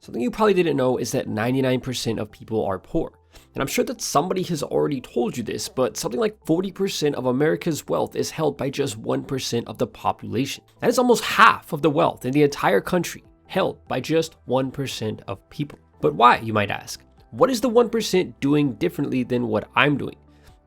Something you probably didn't know is that 99% of people are poor. And I'm sure that somebody has already told you this, but something like 40% of America's wealth is held by just 1% of the population. That is almost half of the wealth in the entire country, held by just 1% of people. But why, you might ask? What is the 1% doing differently than what I'm doing?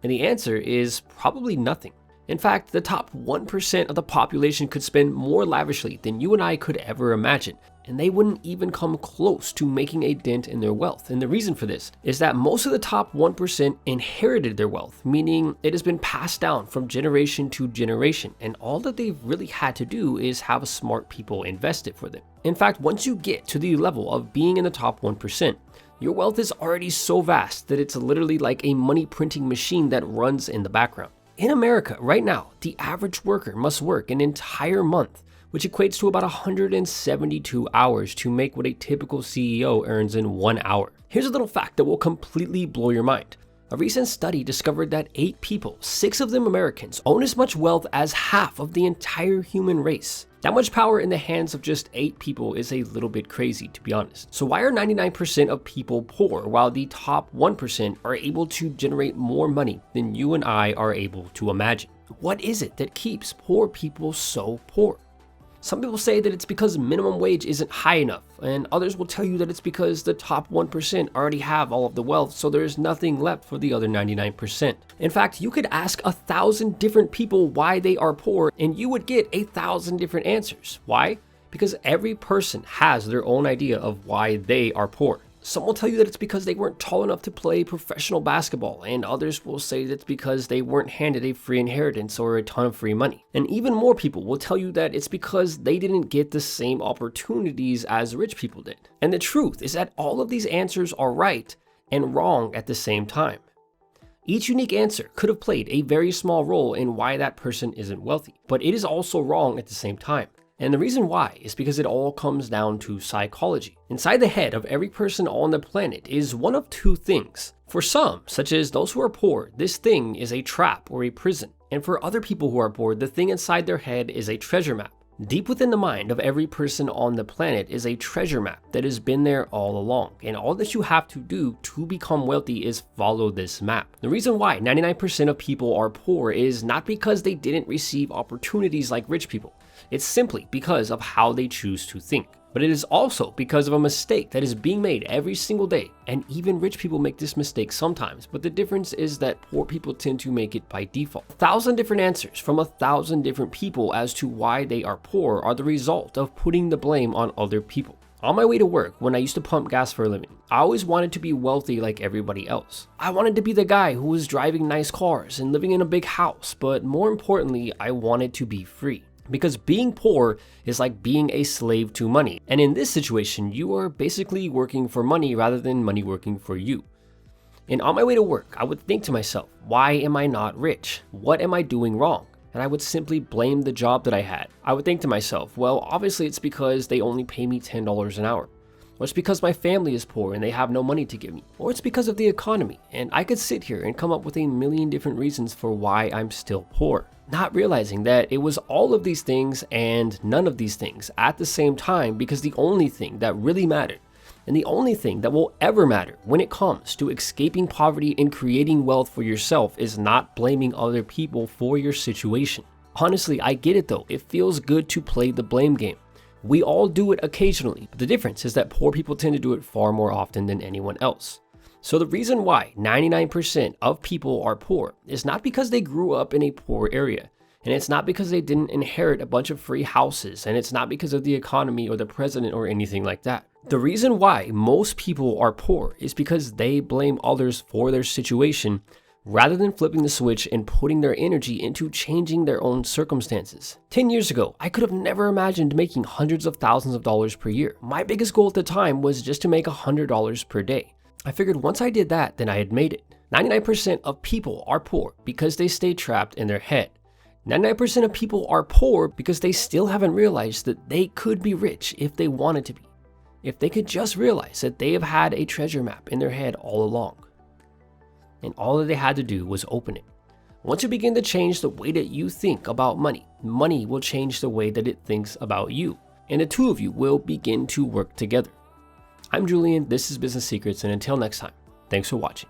And the answer is probably nothing. In fact, the top 1% of the population could spend more lavishly than you and I could ever imagine, and they wouldn't even come close to making a dent in their wealth. And the reason for this is that most of the top 1% inherited their wealth, meaning it has been passed down from generation to generation, and all that they've really had to do is have smart people invest it for them. In fact, once you get to the level of being in the top 1%, your wealth is already so vast that it's literally like a money printing machine that runs in the background. In America, right now, the average worker must work an entire month, which equates to about 172 hours to make what a typical CEO earns in 1 hour. Here's a little fact that will completely blow your mind. A recent study discovered that 8 people, 6 of them Americans, own as much wealth as half of the entire human race. That much power in the hands of just 8 people is a little bit crazy, to be honest. So why are 99% of people poor while the top 1% are able to generate more money than you and I are able to imagine? What is it that keeps poor people so poor? Some people say that it's because minimum wage isn't high enough, and others will tell you that it's because the top 1% already have all of the wealth, so there's nothing left for the other 99%. In fact, you could ask 1,000 different people why they are poor, and you would get 1,000 different answers. Why? Because every person has their own idea of why they are poor. Some will tell you that it's because they weren't tall enough to play professional basketball, and others will say that it's because they weren't handed a free inheritance or a ton of free money. And even more people will tell you that it's because they didn't get the same opportunities as rich people did. And the truth is that all of these answers are right and wrong at the same time. Each unique answer could have played a very small role in why that person isn't wealthy, but it is also wrong at the same time. And the reason why is because it all comes down to psychology. Inside the head of every person on the planet is one of 2 things. For some, such as those who are poor, this thing is a trap or a prison. And for other people who are poor, the thing inside their head is a treasure map. Deep within the mind of every person on the planet is a treasure map that has been there all along. And all that you have to do to become wealthy is follow this map. The reason why 99% of people are poor is not because they didn't receive opportunities like rich people. It's simply because of how they choose to think. But it is also because of a mistake that is being made every single day. And even rich people make this mistake sometimes, but the difference is that poor people tend to make it by default. 1,000 different answers from 1,000 different people as to why they are poor are the result of putting the blame on other people. On my way to work, when I used to pump gas for a living, I always wanted to be wealthy like everybody else. I wanted to be the guy who was driving nice cars and living in a big house, but more importantly, I wanted to be free. Because being poor is like being a slave to money. And in this situation, you are basically working for money rather than money working for you. And on my way to work, I would think to myself, why am I not rich? What am I doing wrong? And I would simply blame the job that I had. I would think to myself, well, obviously it's because they only pay me $10 an hour. Or it's because my family is poor and they have no money to give me. Or it's because of the economy. And I could sit here and come up with a million different reasons for why I'm still poor. Not realizing that it was all of these things and none of these things at the same time, because the only thing that really mattered and the only thing that will ever matter when it comes to escaping poverty and creating wealth for yourself is not blaming other people for your situation. Honestly, I get it though. It feels good to play the blame game. We all do it occasionally, but the difference is that poor people tend to do it far more often than anyone else. So the reason why 99% of people are poor is not because they grew up in a poor area, and it's not because they didn't inherit a bunch of free houses, and it's not because of the economy or the president or anything like that. The reason why most people are poor is because they blame others for their situation rather than flipping the switch and putting their energy into changing their own circumstances. 10 years ago, I could have never imagined making hundreds of thousands of dollars per year. My biggest goal at the time was just to make $100 per day. I figured once I did that, then I had made it. 99% of people are poor because they stay trapped in their head. 99% of people are poor because they still haven't realized that they could be rich if they wanted to be. If they could just realize that they have had a treasure map in their head all along. And all that they had to do was open it. Once you begin to change the way that you think about money, money will change the way that it thinks about you. And the two of you will begin to work together. I'm Julian, this is Business Secrets, and until next time, thanks for watching.